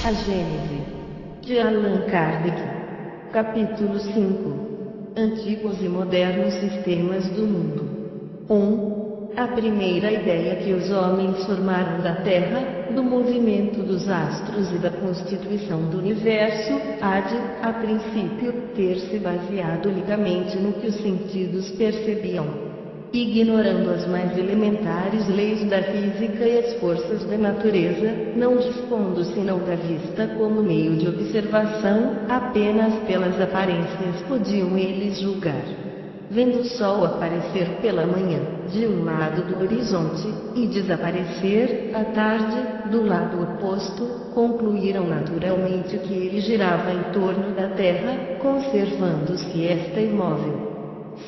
A Gênese, de Allan Kardec. Capítulo 5. Antigos e modernos sistemas do mundo. 1. A primeira ideia que os homens formaram da Terra, do movimento dos astros e da constituição do universo, há de, a princípio, ter se baseado unicamente no que os sentidos percebiam. Ignorando as mais elementares leis da física e as forças da natureza, não dispondo senão da vista como meio de observação, apenas pelas aparências podiam eles julgar. Vendo o sol aparecer pela manhã, de um lado do horizonte, e desaparecer, à tarde, do lado oposto, concluíram naturalmente que ele girava em torno da Terra, conservando-se esta imóvel.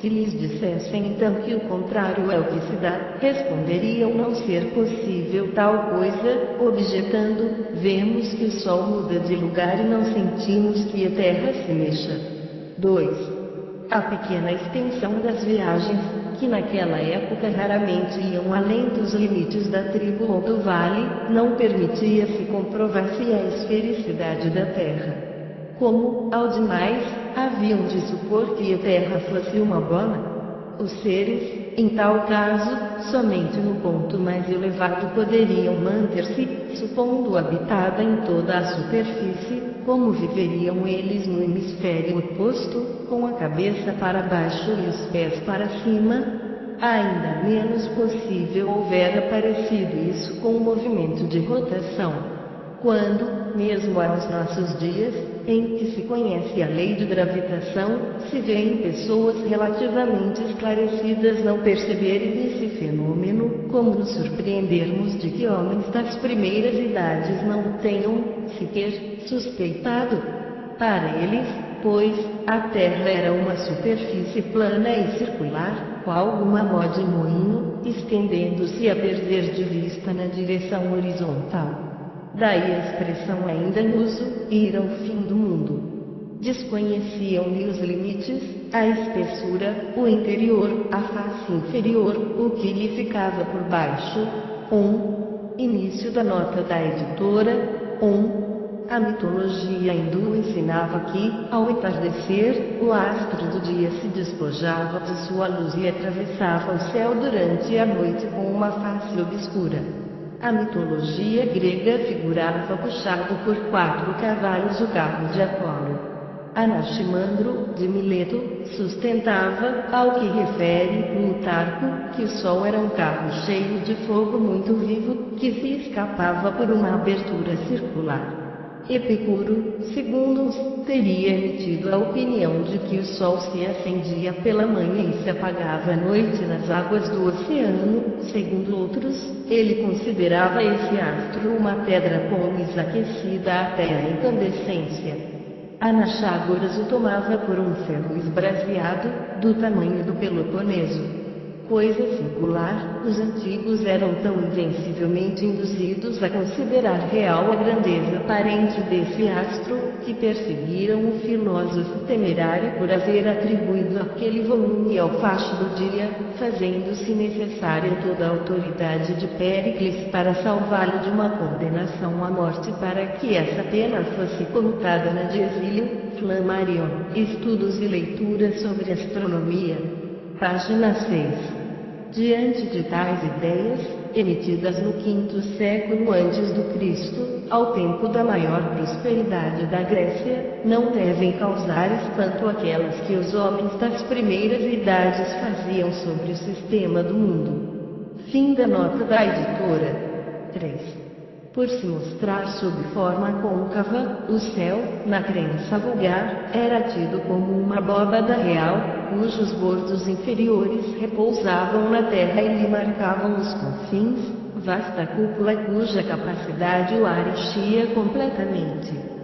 Se lhes dissessem então que o contrário é o que se dá, responderiam não ser possível tal coisa, objetando: vemos que o sol muda de lugar e não sentimos que a terra se mexa. 2. A pequena extensão das viagens, que naquela época raramente iam além dos limites da tribo ou do vale, não permitia se comprovasse a esfericidade da terra. Como, ao demais, haviam de supor que a Terra fosse uma bola? Os seres, em tal caso, somente no ponto mais elevado poderiam manter-se, supondo habitada em toda a superfície. Como viveriam eles no hemisfério oposto, com a cabeça para baixo e os pés para cima? Ainda menos possível houvera parecido isso com o movimento de rotação. Quando, mesmo aos nossos dias, em que se conhece a lei de gravitação, se vê em pessoas relativamente esclarecidas não perceberem esse fenômeno, como nos surpreendermos de que homens das primeiras idades não o tenham, sequer, suspeitado? Para eles, pois, a Terra era uma superfície plana e circular, qual uma mó de moinho, estendendo-se a perder de vista na direção horizontal. Daí a expressão ainda em uso, ir ao fim do mundo. Desconheciam-lhe os limites, a espessura, o interior, a face inferior, o que lhe ficava por baixo. 1. Início da nota da editora. 1. A mitologia hindu ensinava que, ao entardecer, o astro do dia se despojava de sua luz e atravessava o céu durante a noite com uma face obscura. A mitologia grega figurava puxado por 4 cavalos o carro de Apolo. Anaximandro, de Mileto, sustentava, ao que refere Plutarco, que o sol era um carro cheio de fogo muito vivo, que se escapava por uma abertura circular. Epicuro, segundo uns, teria emitido a opinião de que o sol se acendia pela manhã e se apagava à noite nas águas do oceano. Segundo outros, ele considerava esse astro uma pedra polis aquecida até a incandescência. Anaxágoras o tomava por um ferro esbraseado, do tamanho do Peloponeso. Coisa singular, os antigos eram tão invencivelmente induzidos a considerar real a grandeza aparente desse astro, que perseguiram o filósofo temerário por haver atribuído aquele volume ao facho do dia, fazendo-se necessária toda a autoridade de Péricles para salvá-lo de uma condenação à morte para que essa pena fosse comutada na de exílio. Flammarion, Estudos e Leituras sobre Astronomia. Página 6. Diante de tais ideias, emitidas no quinto século antes do Cristo, ao tempo da maior prosperidade da Grécia, não devem causar espanto aquelas que os homens das primeiras idades faziam sobre o sistema do mundo. Fim da nota da editora. 3. Por se mostrar sob forma côncava, o céu, na crença vulgar, era tido como uma abóbada real, cujos bordos inferiores repousavam na terra e lhe marcavam os confins, vasta cúpula cuja capacidade o ar enchia completamente.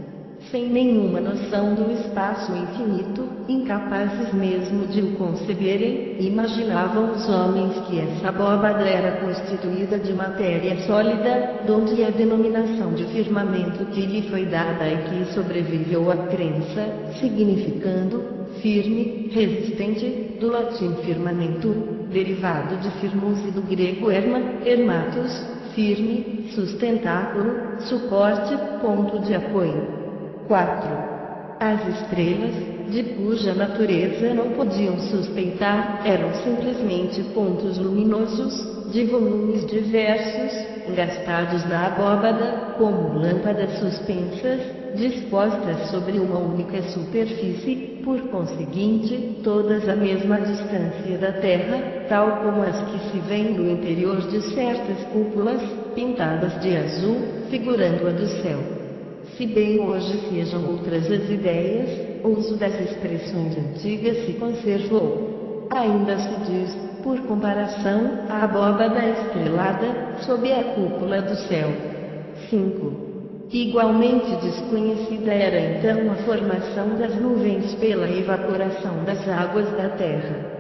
Sem nenhuma noção do espaço infinito, incapazes mesmo de o conceberem, imaginavam os homens que essa abóbada era constituída de matéria sólida, donde a denominação de firmamento que lhe foi dada e que sobreviveu à crença, significando firme, resistente, do latim firmamento, derivado de firmus e do grego herma, hermatos, firme, sustentáculo, suporte, ponto de apoio. 4. As estrelas, de cuja natureza não podiam suspeitar, eram simplesmente pontos luminosos, de volumes diversos, engastados na abóbada, como lâmpadas suspensas, dispostas sobre uma única superfície, por conseguinte, todas à mesma distância da Terra, tal como as que se veem no interior de certas cúpulas, pintadas de azul, figurando a do céu. Se bem hoje sejam outras as ideias, o uso das expressões antigas se conservou. Ainda se diz, por comparação, a abóbada estrelada, sob a cúpula do céu. 5. Igualmente desconhecida era então a formação das nuvens pela evaporação das águas da terra.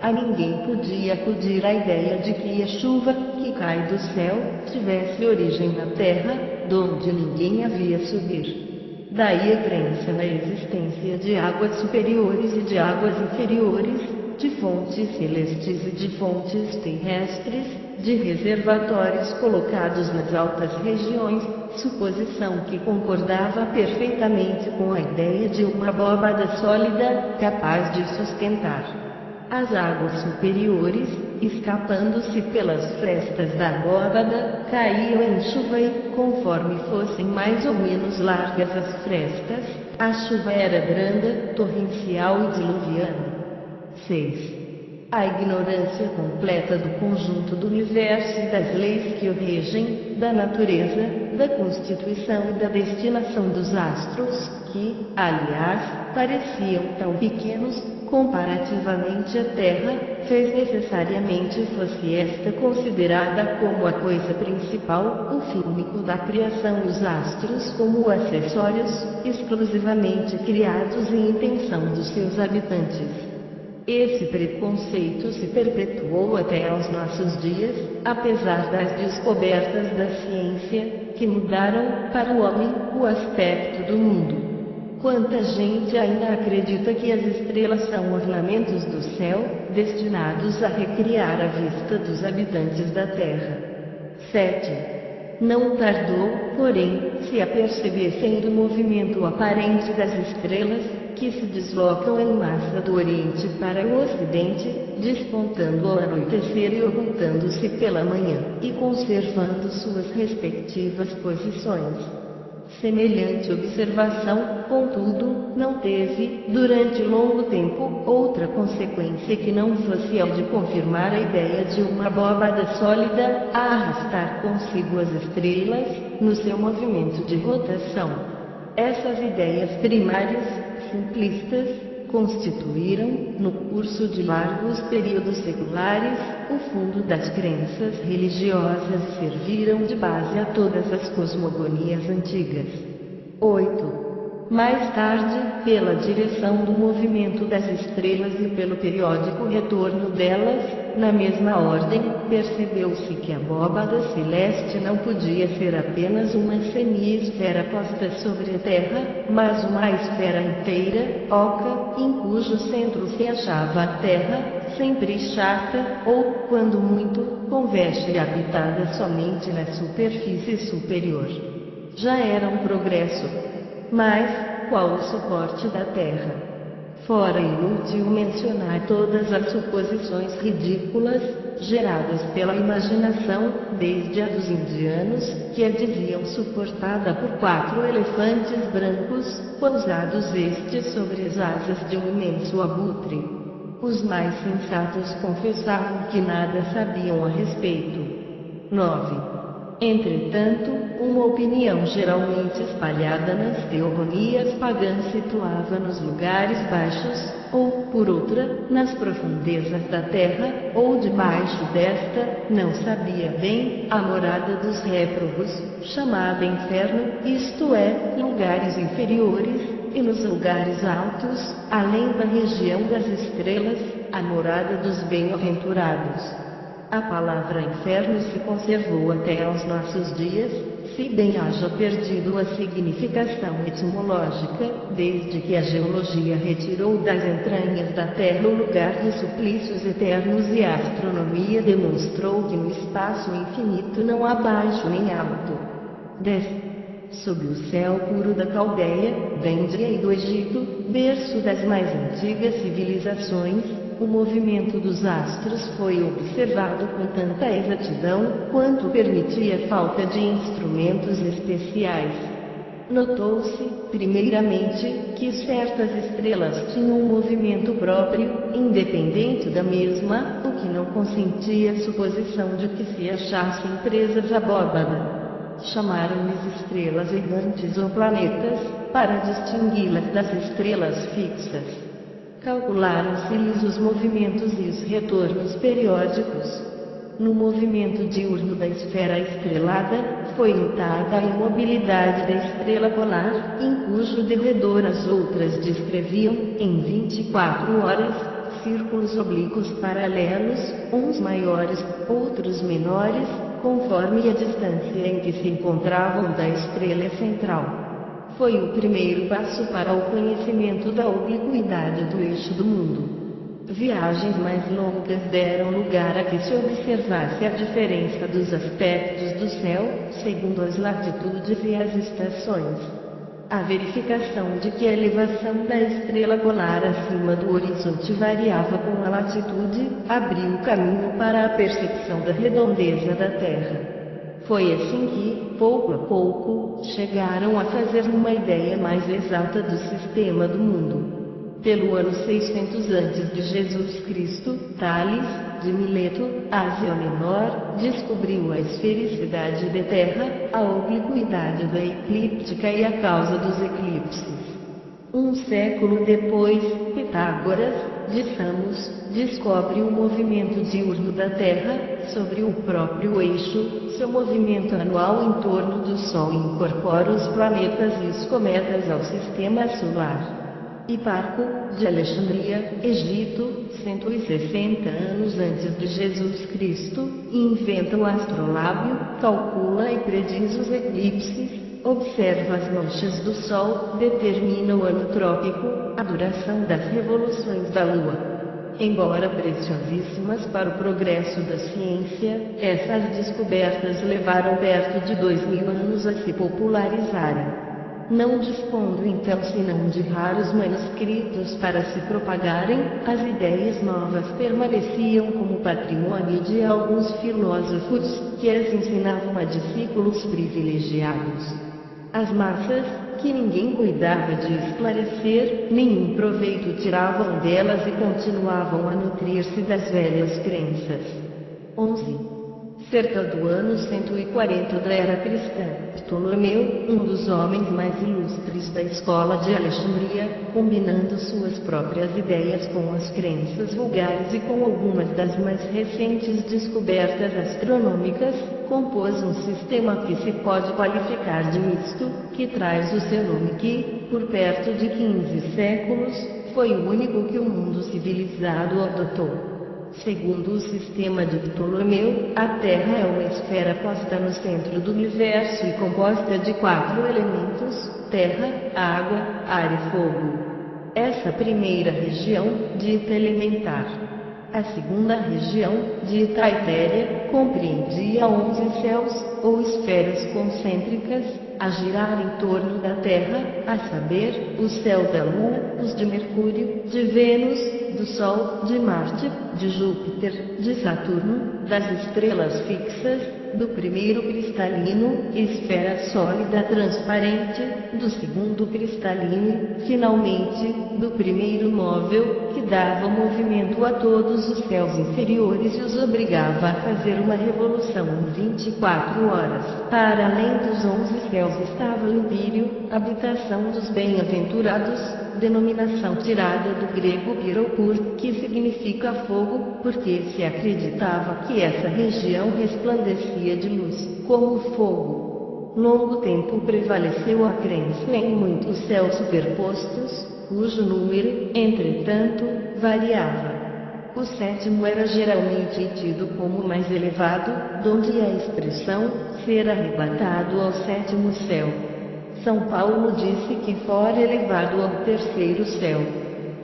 A ninguém podia acudir a ideia de que a chuva, que cai do céu, tivesse origem na terra, donde ninguém havia subir. Daí a crença na existência de águas superiores e de águas inferiores, de fontes celestes e de fontes terrestres, de reservatórios colocados nas altas regiões, suposição que concordava perfeitamente com a ideia de uma abóbada sólida, capaz de sustentar as águas superiores, escapando-se pelas frestas da abóbada, caíam em chuva e, conforme fossem mais ou menos largas as frestas, a chuva era branda, torrencial e diluviana. 6. A ignorância completa do conjunto do universo e das leis que o regem, da natureza, da constituição e da destinação dos astros, que, aliás, pareciam tão pequenos, comparativamente à Terra, fez necessariamente fosse esta considerada como a coisa principal, o fim único da criação, os astros como acessórios, exclusivamente criados em intenção dos seus habitantes. Esse preconceito se perpetuou até aos nossos dias, apesar das descobertas da ciência, que mudaram, para o homem, o aspecto do mundo. Quanta gente ainda acredita que as estrelas são ornamentos do céu, destinados a recriar a vista dos habitantes da Terra. 7. Não tardou, porém, se apercebessem do movimento aparente das estrelas, que se deslocam em massa do Oriente para o Ocidente, despontando ao anoitecer e ocultando-se pela manhã, e conservando suas respectivas posições. Semelhante observação, contudo, não teve, durante longo tempo, outra consequência que não fosse a de confirmar a ideia de uma abóbada sólida, a arrastar consigo as estrelas, no seu movimento de rotação. Essas ideias primárias, simplistas, constituíram, no curso de largos períodos seculares, o fundo das crenças religiosas e serviram de base a todas as cosmogonias antigas. 8. Mais tarde, pela direção do movimento das estrelas e pelo periódico retorno delas, na mesma ordem, percebeu-se que a abóbada celeste não podia ser apenas uma semi-esfera posta sobre a Terra, mas uma esfera inteira, oca, em cujo centro se achava a Terra, sempre chata, ou, quando muito, convexa e habitada somente na superfície superior. Já era um progresso. Mas, qual o suporte da Terra? Fora inútil mencionar todas as suposições ridículas, geradas pela imaginação, desde a dos indianos, que a diziam suportada por 4 elefantes brancos, pousados estes sobre as asas de um imenso abutre. Os mais sensatos confessavam que nada sabiam a respeito. 9. Entretanto, uma opinião geralmente espalhada nas teogonias pagãs situava nos lugares baixos, ou, por outra, nas profundezas da terra, ou debaixo desta, não sabia bem, a morada dos réprobos, chamada inferno, isto é, lugares inferiores, e nos lugares altos, além da região das estrelas, a morada dos bem-aventurados. A palavra inferno se conservou até aos nossos dias, se bem haja perdido a significação etimológica, desde que a geologia retirou das entranhas da Terra o lugar dos suplícios eternos e a astronomia demonstrou que no espaço infinito não há baixo nem alto. 10. Sob o céu puro da Caldeia, da Índia e do Egito, berço das mais antigas civilizações, o movimento dos astros foi observado com tanta exatidão, quanto permitia a falta de instrumentos especiais. Notou-se, primeiramente, que certas estrelas tinham um movimento próprio, independente da mesma, o que não consentia a suposição de que se achassem presas à abóbada. Chamaram-lhes estrelas errantes ou planetas, para distingui-las das estrelas fixas. Calcularam-se-lhes os movimentos e os retornos periódicos. No movimento diurno da esfera estrelada, foi notada a imobilidade da estrela polar, em cujo derredor as outras descreviam, em 24 horas, círculos oblíquos paralelos, uns maiores, outros menores, conforme a distância em que se encontravam da estrela central. Foi o primeiro passo para o conhecimento da obliquidade do eixo do mundo. Viagens mais longas deram lugar a que se observasse a diferença dos aspectos do céu, segundo as latitudes e as estações. A verificação de que a elevação da estrela polar acima do horizonte variava com a latitude, abriu caminho para a percepção da redondeza da Terra. Foi assim que, pouco a pouco, chegaram a fazer uma ideia mais exata do sistema do mundo. Pelo ano 600 antes de Jesus Cristo, Tales, de Mileto, Ásia Menor, descobriu a esfericidade da Terra, a obliquidade da eclíptica e a causa dos eclipses. Um século depois, Pitágoras, de Samos, descobre o movimento diurno da Terra, sobre o próprio eixo, seu movimento anual em torno do Sol incorpora os planetas e os cometas ao sistema solar. Hiparco, de Alexandria, Egito, 160 anos antes de Jesus Cristo, inventa o astrolábio, calcula e prediz os eclipses, observa as manchas do Sol, determina o ano trópico, a duração das revoluções da Lua. Embora preciosíssimas para o progresso da ciência, essas descobertas levaram perto de 2000 anos a se popularizarem. Não dispondo então senão de raros manuscritos para se propagarem, as ideias novas permaneciam como patrimônio de alguns filósofos, que as ensinavam a discípulos privilegiados. As massas, que ninguém cuidava de esclarecer, nenhum proveito tiravam delas e continuavam a nutrir-se das velhas crenças. 11. Cerca do ano 140 da era cristã, Ptolomeu, um dos homens mais ilustres da escola de Alexandria, combinando suas próprias ideias com as crenças vulgares e com algumas das mais recentes descobertas astronômicas, compôs um sistema que se pode qualificar de misto, que traz o seu nome que, por perto de 15 séculos, foi o único que o mundo civilizado adotou. Segundo o sistema de Ptolomeu, a Terra é uma esfera posta no centro do universo e composta de 4 elementos: terra, água, ar e fogo. Essa primeira região, dita elementar. A segunda região, dita etérea, compreendia 11 céus, ou esferas concêntricas, a girar em torno da Terra, a saber, o céu da Lua, os de Mercúrio, de Vênus, do Sol, de Marte, de Júpiter, de Saturno, das estrelas fixas, do primeiro cristalino, esfera sólida transparente, do segundo cristalino, finalmente, do primeiro móvel, que dava movimento a todos os céus inferiores e os obrigava a fazer uma revolução em 24 horas. Para além dos 11 céus estava o Empírio, habitação dos bem-aventurados, denominação tirada do grego Piropur, que significa fogo, porque se acreditava que essa região resplandecia de luz, como o fogo. Longo tempo prevaleceu a crença em muitos céus superpostos, cujo número, entretanto, variava. O sétimo era geralmente tido como mais elevado, donde a expressão, ser arrebatado ao sétimo céu. São Paulo disse que fora elevado ao terceiro céu.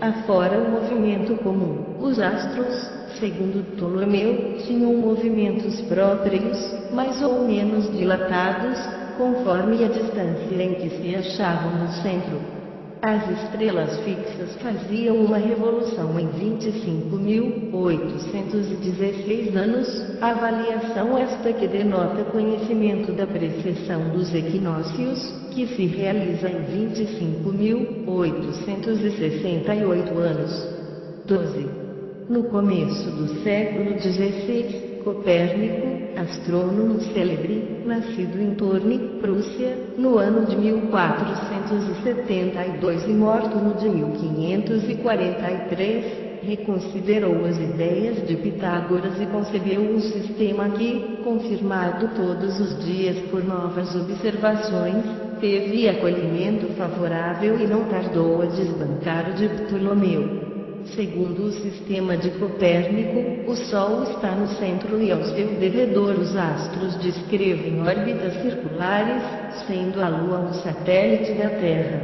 Afora o movimento comum, os astros, segundo Ptolomeu, tinham movimentos próprios, mais ou menos dilatados, conforme a distância em que se achavam no centro. As estrelas fixas faziam uma revolução em 25.816 anos, avaliação esta que denota conhecimento da precessão dos equinócios, que se realiza em 25.868 anos. 12. No começo do século XVI, Copérnico, astrônomo célebre, nascido em Tournai, Prússia, no ano de 1472 e morto no de 1543, reconsiderou as ideias de Pitágoras e concebeu um sistema que, confirmado todos os dias por novas observações, teve acolhimento favorável e não tardou a desbancar o de Ptolomeu. Segundo o sistema de Copérnico, o Sol está no centro e ao seu derredor os astros descrevem órbitas circulares, sendo a Lua um satélite da Terra.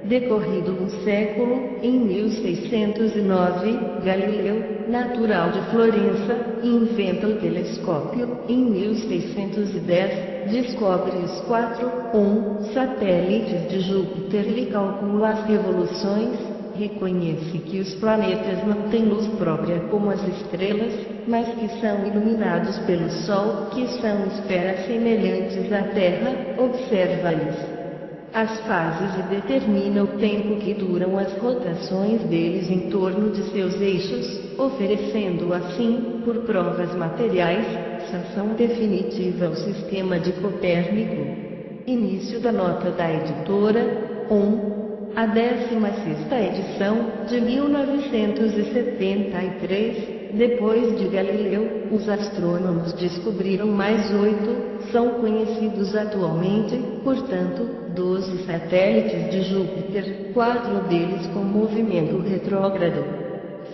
Decorrido um século, em 1609, Galileu, natural de Florença, inventa o telescópio. Em 1610, descobre os 4 satélites de Júpiter e calcula as revoluções. Reconhece que os planetas não têm luz própria como as estrelas, mas que são iluminados pelo Sol, que são esferas semelhantes à Terra. Observa-lhes as fases e determina o tempo que duram as rotações deles em torno de seus eixos, oferecendo assim, por provas materiais, sanção definitiva ao sistema de Copérnico. Início da nota da editora. A 16ª edição, de 1973, depois de Galileu, os astrônomos descobriram mais 8, são conhecidos atualmente, portanto, 12 satélites de Júpiter, 4 deles com movimento retrógrado.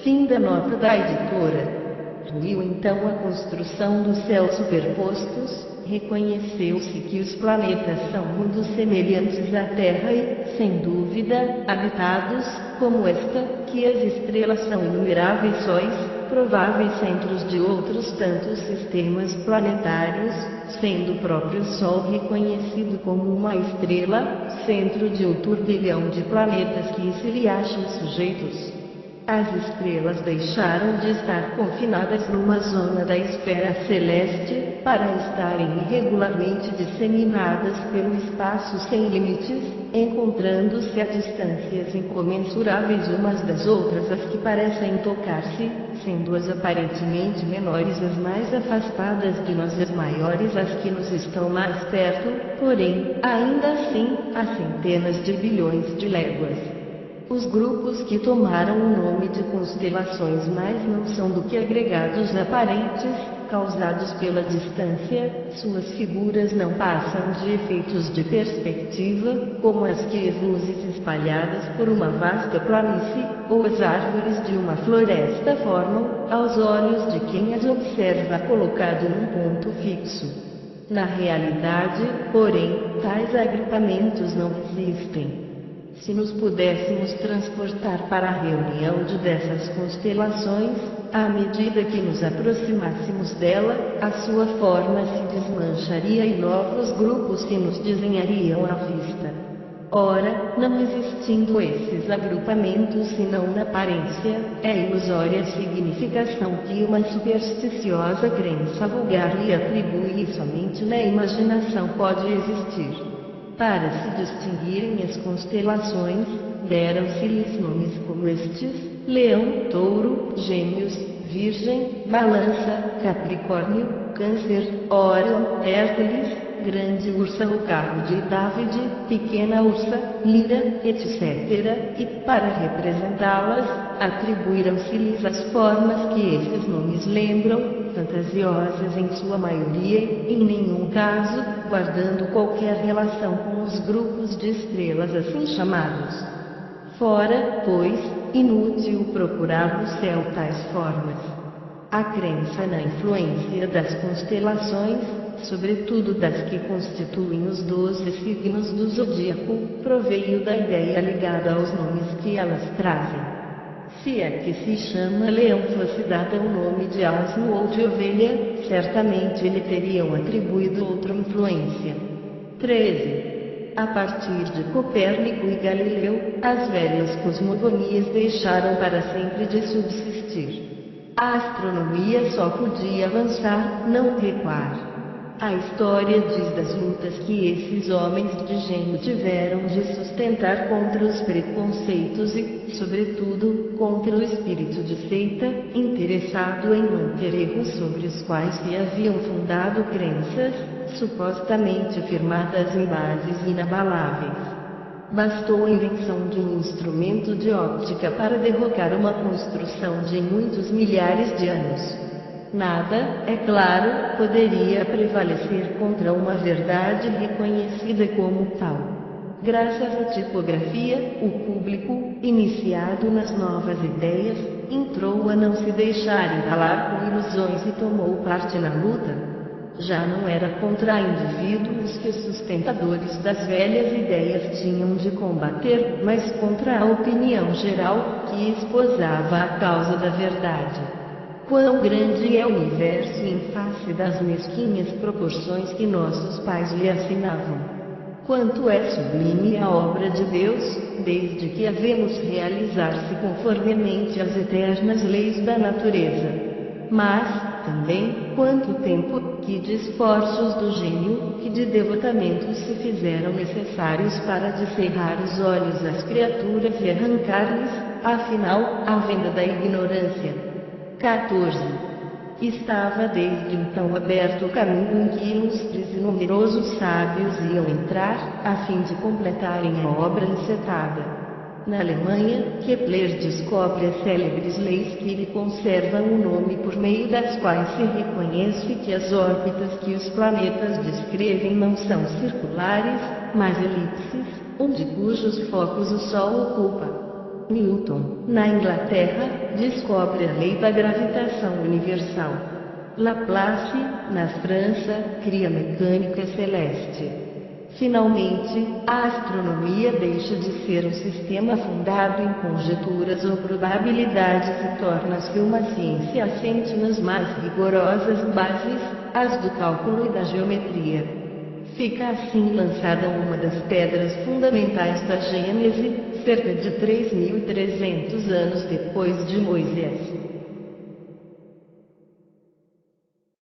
Fim da nota da editora. Concluiu então a construção dos céus superpostos, reconheceu-se que os planetas são mundos semelhantes à Terra e, sem dúvida, habitados, como esta, que as estrelas são inumeráveis sóis, prováveis centros de outros tantos sistemas planetários, sendo o próprio Sol reconhecido como uma estrela, centro de um turbilhão de planetas que se lhe acham sujeitos. As estrelas deixaram de estar confinadas numa zona da esfera celeste, para estarem irregularmente disseminadas pelo espaço sem limites, encontrando-se a distâncias incomensuráveis umas das outras as que parecem tocar-se, sendo as aparentemente menores as mais afastadas de nós e as maiores as que nos estão mais perto, porém, ainda assim, há centenas de bilhões de léguas. Os grupos que tomaram o nome de constelações mais não são do que agregados aparentes, causados pela distância, suas figuras não passam de efeitos de perspectiva, como as que as luzes espalhadas por uma vasta planície, ou as árvores de uma floresta formam, aos olhos de quem as observa colocado num ponto fixo. Na realidade, porém, tais agrupamentos não existem. Se nos pudéssemos transportar para a reunião de dessas constelações, à medida que nos aproximássemos dela, a sua forma se desmancharia e novos grupos se nos desenhariam à vista. Ora, não existindo esses agrupamentos senão na aparência, é ilusória a significação que uma supersticiosa crença vulgar lhe atribui e somente na imaginação pode existir. Para se distinguirem as constelações, deram-se-lhes nomes como estes: Leão, Touro, Gêmeos, Virgem, Balança, Capricórnio, Câncer, Órion, Hércules, Grande Ursa, o carro de David, Pequena Ursa, Lira, etc. E, para representá-las, atribuíram-se-lhes as formas que esses nomes lembram, fantasiosas em sua maioria e, em nenhum caso, guardando qualquer relação com os grupos de estrelas assim chamados. Fora, pois, inútil procurar no céu tais formas. A crença na influência das constelações, sobretudo das que constituem os 12 signos do zodíaco, proveio da ideia ligada aos nomes que elas trazem. Se é que se chama leão fosse dado o nome de asno ou de ovelha, certamente lhe teriam atribuído outra influência. 13. A partir de Copérnico e Galileu, as velhas cosmogonias deixaram para sempre de subsistir. A astronomia só podia avançar, não recuar. A história diz das lutas que esses homens de gênio tiveram de sustentar contra os preconceitos e, sobretudo, contra o espírito de seita, interessado em manter erros sobre os quais se haviam fundado crenças, supostamente firmadas em bases inabaláveis. Bastou a invenção de um instrumento de óptica para derrocar uma construção de muitos milhares de anos. Nada, é claro, poderia prevalecer contra uma verdade reconhecida como tal. Graças à tipografia, o público, iniciado nas novas ideias, entrou a não se deixar entalar com ilusões e tomou parte na luta. Já não era contra indivíduos que os sustentadores das velhas ideias tinham de combater, mas contra a opinião geral, que esposava a causa da verdade. Quão grande é o universo em face das mesquinhas proporções que nossos pais lhe assinavam. Quanto é sublime a obra de Deus, desde que a vemos realizar-se conformemente às eternas leis da natureza. Mas, também, quanto tempo, que de esforços do gênio, que de devotamentos se fizeram necessários para descerrar os olhos às criaturas e arrancar-lhes, afinal, a venda da ignorância. 14. Estava desde então aberto o caminho em que ilustres e numerosos sábios iam entrar, a fim de completarem a obra encetada. Na Alemanha, Kepler descobre as célebres leis que lhe conservam o nome por meio das quais se reconhece que as órbitas que os planetas descrevem não são circulares, mas elipses, onde cujos focos o Sol ocupa. Newton, na Inglaterra, descobre a lei da gravitação universal. Laplace, na França, cria a mecânica celeste. Finalmente, a astronomia deixa de ser um sistema fundado em conjecturas ou probabilidades e torna-se uma ciência assente nas mais rigorosas bases, as do cálculo e da geometria. Fica assim lançada uma das pedras fundamentais da Gênese, cerca de 3.300 anos depois de Moisés.